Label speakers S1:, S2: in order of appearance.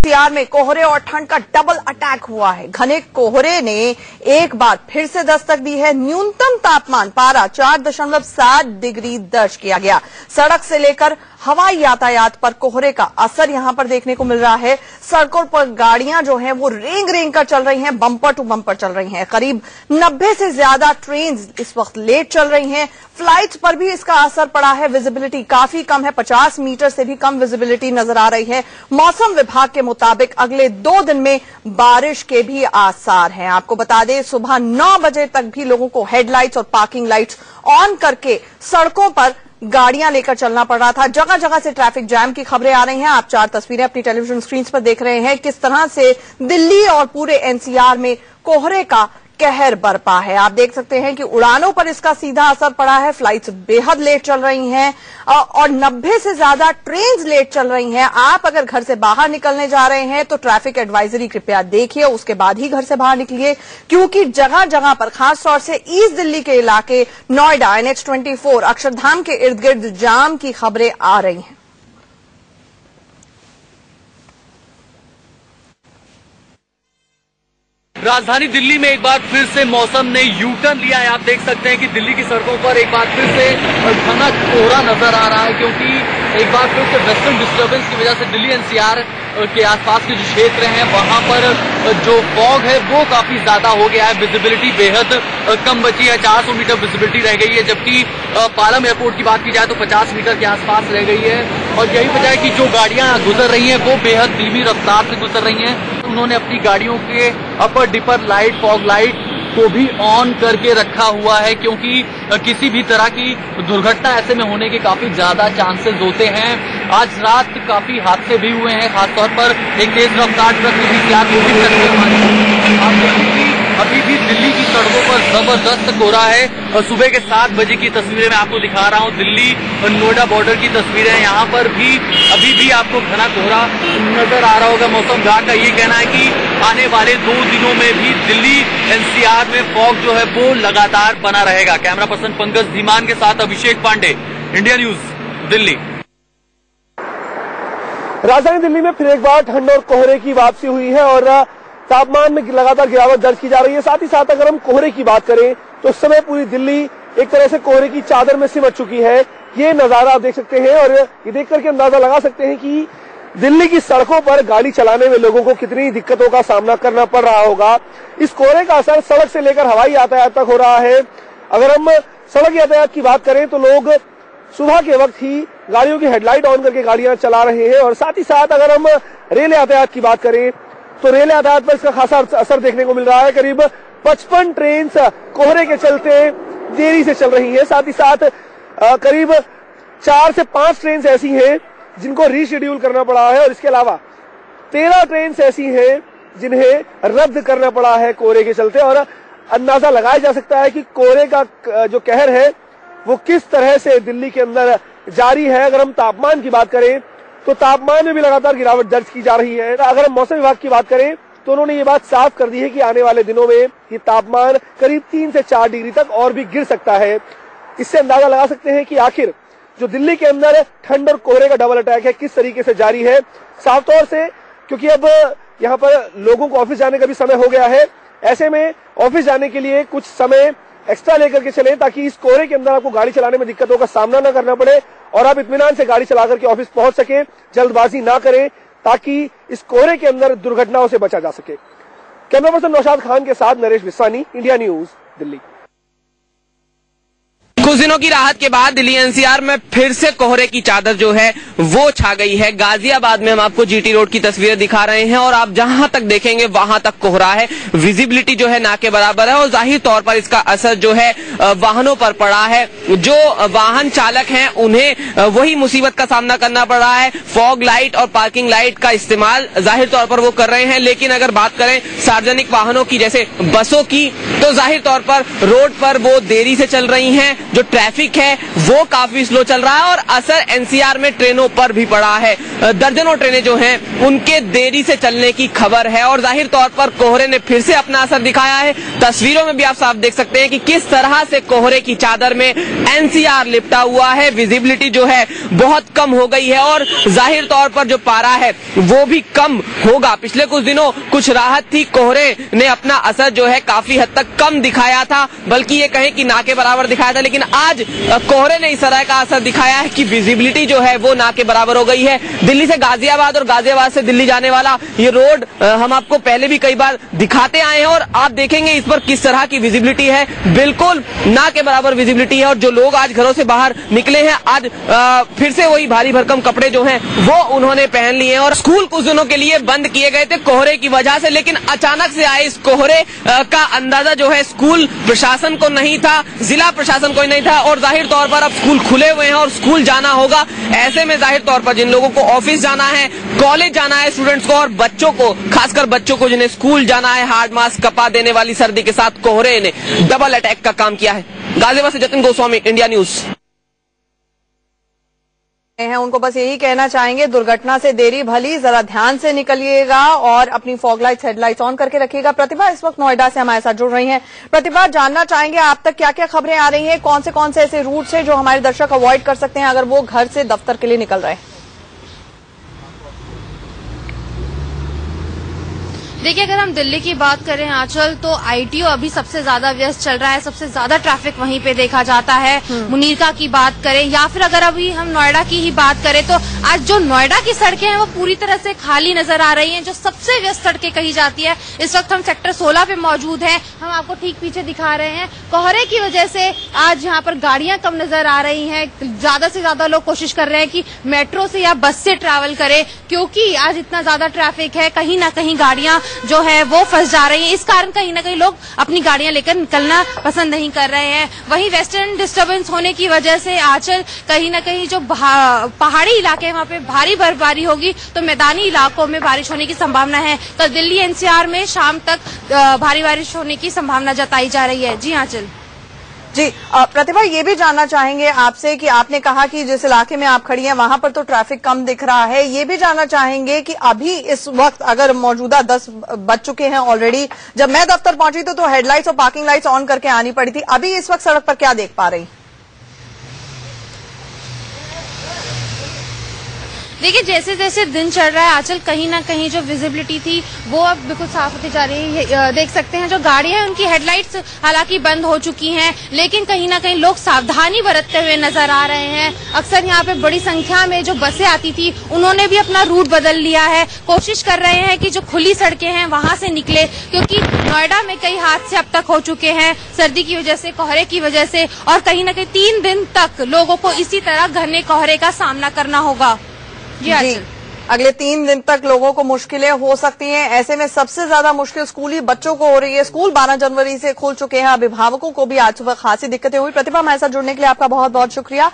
S1: NCR में कोहरे और ठंड का डबल अटैक हुआ है। घने कोहरे ने एक बार फिर से दस्तक दी है। न्यूनतम तापमान पारा 4.7 डिग्री दर्ज किया गया। सड़क से लेकर हवाई यातायात पर कोहरे का असर यहां पर देखने को मिल रहा है। सड़कों पर गाड़ियां जो हैं वो रेंग रेंग कर चल रही हैं, बम्पर टू बम्पर चल रही हैं। करीब 90 से ज्यादा ट्रेन इस वक्त लेट चल रही हैं। फ्लाइट्स पर भी इसका असर पड़ा है। विजिबिलिटी काफी कम है, 50 मीटर से भी कम विजिबिलिटी नजर आ रही है। मौसम विभाग के मुताबिक अगले 2 दिन में बारिश के भी आसार हैं। आपको बता दें, सुबह 9 बजे तक भी लोगों को हेडलाइट्स और पार्किंग लाइट्स ऑन करके सड़कों पर गाड़ियां लेकर चलना पड़ रहा था। जगह जगह से ट्रैफिक जैम की खबरें आ रही हैं। आप 4 तस्वीरें अपनी टेलीविजन स्क्रीन पर देख रहे हैं किस तरह से दिल्ली और पूरे एनसीआर में कोहरे का कहर बरपा है। आप देख सकते हैं कि उड़ानों पर इसका सीधा असर पड़ा है। फ्लाइट्स बेहद लेट चल रही हैं और 90 से ज्यादा ट्रेन्स लेट चल रही हैं। आप अगर घर से बाहर निकलने जा रहे हैं तो ट्रैफिक एडवाइजरी कृपया देखिए, उसके बाद ही घर से बाहर निकलिए, क्योंकि जगह जगह पर खासतौर से ईस्ट दिल्ली के इलाके, नोएडा, NH24, अक्षरधाम के इर्द गिर्द जाम की खबरें आ रही हैं।
S2: राजधानी दिल्ली में एक बार फिर से मौसम ने यू टर्न लिया है। आप देख सकते हैं कि दिल्ली की सड़कों पर एक बार फिर से घना कोहरा नजर आ रहा है, क्योंकि एक बार फिर से वेस्टर्न डिस्टर्बेंस की वजह से दिल्ली एनसीआर के आसपास के जो क्षेत्र हैं वहां पर जो फॉग है वो काफी ज्यादा हो गया है। विजिबिलिटी बेहद कम बची है, 400 मीटर विजिबिलिटी रह गई है, जबकि पालम एयरपोर्ट की बात की जाए तो 50 मीटर के आसपास रह गई है। और यही वजह है कि जो गाड़ियां गुजर रही हैं वो बेहद धीमी रफ्तार से गुजर रही हैं। उन्होंने अपनी गाड़ियों के upper dipper light, fog light को भी ऑन करके रखा हुआ है, क्योंकि किसी भी तरह की दुर्घटना ऐसे में होने के काफी ज्यादा चांसेस होते हैं। आज रात काफी हादसे भी हुए हैं, खासतौर पर एक तेज रफ्तार ट्रक अभी भी दिल्ली की सड़कों पर जबरदस्त कोहरा है। और सुबह के 7 बजे की तस्वीरें मैं आपको दिखा रहा हूं, दिल्ली और नोएडा बॉर्डर की तस्वीरें। यहाँ पर भी अभी भी आपको घना कोहरा नजर आ रहा होगा। मौसम विभाग का ये कहना है कि आने वाले 2 दिनों में भी दिल्ली एनसीआर में फॉग जो है वो लगातार बना रहेगा। कैमरा पर्सन पंकज धीमान के साथ अभिषेक पांडे, इंडिया न्यूज, दिल्ली।
S3: राजधानी दिल्ली में फिर एक बार ठंड और कोहरे की वापसी हुई है और तापमान में लगातार गिरावट दर्ज की जा रही है। साथ ही साथ अगर हम कोहरे की बात करें तो इस समय पूरी दिल्ली एक तरह से कोहरे की चादर में सिमट चुकी है। ये नजारा आप देख सकते हैं और ये देख करके अंदाजा लगा सकते हैं कि दिल्ली की सड़कों पर गाड़ी चलाने में लोगों को कितनी दिक्कतों का सामना करना पड़ रहा होगा। इस कोहरे का असर सड़क से लेकर हवाई यातायात तक हो रहा है। अगर हम सड़क यातायात की बात करें तो लोग सुबह के वक्त ही गाड़ियों की हेडलाइट ऑन करके गाड़ियां चला रहे हैं। और साथ ही साथ अगर हम रेल यातायात की बात करें तो रेल यातायात पर इसका खासा असर देखने को मिल रहा है। करीब 55 ट्रेन कोहरे के चलते देरी से चल रही है। साथ ही साथ करीब 4 से 5 ट्रेन ऐसी हैं जिनको रीशेड्यूल करना पड़ा है और इसके अलावा 13 ट्रेन ऐसी हैं जिन्हें रद्द करना पड़ा है कोहरे के चलते। और अंदाजा लगाया जा सकता है कि कोहरे का जो कहर है वो किस तरह से दिल्ली के अंदर जारी है। अगर हम तापमान की बात करें तो तापमान में भी लगातार गिरावट दर्ज की जा रही है। अगर हम मौसम विभाग की बात करें तो उन्होंने ये बात साफ कर दी है कि आने वाले दिनों में ये तापमान करीब 3 से 4 डिग्री तक और भी गिर सकता है। इससे अंदाजा लगा सकते हैं कि आखिर जो दिल्ली के अंदर ठंड और कोहरे का डबल अटैक है किस तरीके से जारी है। साफ तौर से क्योंकि अब यहाँ पर लोगों को ऑफिस जाने का भी समय हो गया है, ऐसे में ऑफिस जाने के लिए कुछ समय एक्स्ट्रा लेकर के चलें ताकि इस कोहरे के अंदर आपको गाड़ी चलाने में दिक्कतों का सामना न करना पड़े और आप इत्मीनान से गाड़ी चला करके ऑफिस पहुंच सके। जल्दबाजी ना करें ताकि इस कोहरे के अंदर दुर्घटनाओं से बचा जा सके। कैमरा पर्सन नौशाद खान के साथ नरेश विस्वानी, इंडिया न्यूज, दिल्ली।
S4: कुछ दिनों की राहत के बाद दिल्ली एनसीआर में फिर से कोहरे की चादर जो है वो छा गई है। गाजियाबाद में हम आपको जीटी रोड की तस्वीरें दिखा रहे हैं और आप जहां तक देखेंगे वहां तक कोहरा है। विजिबिलिटी जो है ना के बराबर है और जाहिर तौर पर इसका असर जो है वाहनों पर पड़ा है। जो वाहन चालक हैं उन्हें वही मुसीबत का सामना करना पड़ रहा है। फॉग लाइट और पार्किंग लाइट का इस्तेमाल जाहिर तौर पर वो कर रहे हैं, लेकिन अगर बात करें सार्वजनिक वाहनों की जैसे बसों की तो जाहिर तौर पर रोड पर वो देरी से चल रही हैं। जो ट्रैफिक है वो काफी स्लो चल रहा है और असर एनसीआर में ट्रेनों पर भी पड़ा है। दर्जनों ट्रेनें जो हैं उनके देरी से चलने की खबर है और जाहिर तौर पर कोहरे ने फिर से अपना असर दिखाया है। तस्वीरों में भी आप साफ देख सकते हैं कि किस तरह से कोहरे की चादर में एनसीआर लिपटा हुआ है। विजिबिलिटी जो है बहुत कम हो गई है और जाहिर तौर पर जो पारा है वो भी कम होगा। पिछले कुछ दिनों कुछ राहत थी, कोहरे ने अपना असर जो है काफी हद तक कम दिखाया था, बल्कि ये कहें कि ना के बराबर दिखाया था, लेकिन आज कोहरे ने इस तरह का असर दिखाया है कि विजिबिलिटी जो है वो ना के बराबर हो गई है। दिल्ली से गाजियाबाद और गाजियाबाद से दिल्ली जाने वाला ये रोड हम आपको पहले भी कई बार दिखाते आए हैं और आप देखेंगे इस पर किस तरह की विजिबिलिटी है, बिल्कुल ना के बराबर विजिबिलिटी है। और जो लोग आज घरों से बाहर निकले हैं, आज फिर से वही भारी भरकम कपड़े जो हैं वो उन्होंने पहन लिए हैं। और स्कूल कुछ दिनों के लिए बंद किए गए थे कोहरे की वजह से, लेकिन अचानक से आए इस कोहरे का अंदाजा जो है स्कूल प्रशासन को नहीं था, जिला प्रशासन को नहीं था और जाहिर तौर पर अब स्कूल खुले हुए हैं और स्कूल जाना होगा। ऐसे में जाहिर तौर पर जिन लोगों को ऑफिस जाना है, कॉलेज जाना है, स्टूडेंट्स को और बच्चों को, खासकर बच्चों को जिन्हें स्कूल जाना है, हार्ड मास्क कपा देने वाली सर्दी के साथ कोहरे ने डबल अटैक का काम किया है। गाजियाबाद से जतिन गोस्वामी, इंडिया न्यूज।
S1: हैं उनको बस यही कहना चाहेंगे, दुर्घटना से देरी भली, जरा ध्यान से निकलिएगा और अपनी फॉग लाइट्स, हेडलाइट्स ऑन करके रखिएगा। प्रतिभा इस वक्त नोएडा से हमारे साथ जुड़ रही हैं। प्रतिभा, जानना चाहेंगे आप तक क्या क्या खबरें आ रही हैं, कौन से ऐसे रूट्स हैं जो हमारे दर्शक अवॉइड कर सकते हैं अगर वो घर से दफ्तर के लिए निकल रहे हैं?
S5: देखिए, अगर हम दिल्ली की बात करें आंचल, तो आईटीओ अभी सबसे ज्यादा व्यस्त चल रहा है, सबसे ज्यादा ट्रैफिक वहीं पे देखा जाता है। मुनीरका की बात करें या फिर अगर अभी हम नोएडा की ही बात करें तो आज जो नोएडा की सड़कें हैं वो पूरी तरह से खाली नजर आ रही हैं, जो सबसे व्यस्त सड़कें कही जाती है। इस वक्त हम सेक्टर 16 पे मौजूद हैं, हम आपको ठीक पीछे दिखा रहे हैं। कोहरे की वजह से आज यहाँ पर गाड़ियां कम नजर आ रही हैं। ज्यादा से ज्यादा लोग कोशिश कर रहे हैं कि मेट्रो से या बस से ट्रैवल करें, क्योंकि आज इतना ज्यादा ट्रैफिक है, कहीं ना कहीं गाड़ियां जो है वो फंस जा रही है। इस कारण कहीं ना कहीं लोग अपनी गाड़ियां लेकर निकलना पसंद नहीं कर रहे हैं। वहीं वेस्टर्न डिस्टर्बेंस होने की वजह से आंचल कहीं ना कहीं जो पहाड़ी इलाके हैं वहां पे भारी बर्फबारी होगी, तो मैदानी इलाकों में बारिश होने की संभावना है। कल दिल्ली एनसीआर में शाम तक भारी बारिश होने की संभावना जताई जा रही है। जी आंचल।
S1: जी प्रतिभा, ये भी जानना चाहेंगे आपसे कि आपने कहा कि जिस इलाके में आप खड़ी हैं वहां पर तो ट्रैफिक कम दिख रहा है, ये भी जानना चाहेंगे कि अभी इस वक्त अगर मौजूदा 10 बज चुके हैं ऑलरेडी, जब मैं दफ्तर पहुंची तो हेडलाइट्स और पार्किंग लाइट्स ऑन करके आनी पड़ी थी, अभी इस वक्त सड़क पर क्या देख पा रही?
S5: देखिए, जैसे जैसे दिन चल रहा है आंचल, कहीं ना कहीं जो विजिबिलिटी थी वो अब बिल्कुल साफ होती जा रही है। देख सकते हैं जो गाड़ियां हैं उनकी हेडलाइट्स हालांकि बंद हो चुकी हैं, लेकिन कहीं ना कहीं लोग सावधानी बरतते हुए नजर आ रहे हैं। अक्सर यहाँ पे बड़ी संख्या में जो बसें आती थी उन्होंने भी अपना रूट बदल लिया है, कोशिश कर रहे हैं कि जो खुली सड़कें हैं वहां से निकले, क्योंकि नोएडा में कई हादसे अब तक हो चुके हैं सर्दी की वजह से, कोहरे की वजह से, और कहीं ना कहीं 3 दिन तक लोगों को इसी तरह घने कोहरे का सामना करना होगा। जी,
S1: अगले 3 दिन तक लोगों को मुश्किलें हो सकती हैं। ऐसे में सबसे ज्यादा मुश्किल स्कूली बच्चों को हो रही है। स्कूल 12 जनवरी से खुल चुके हैं, अभिभावकों को भी आज सुबह खासी दिक्कतें हुई। प्रतिभा, हमारे साथ जुड़ने के लिए आपका बहुत बहुत शुक्रिया।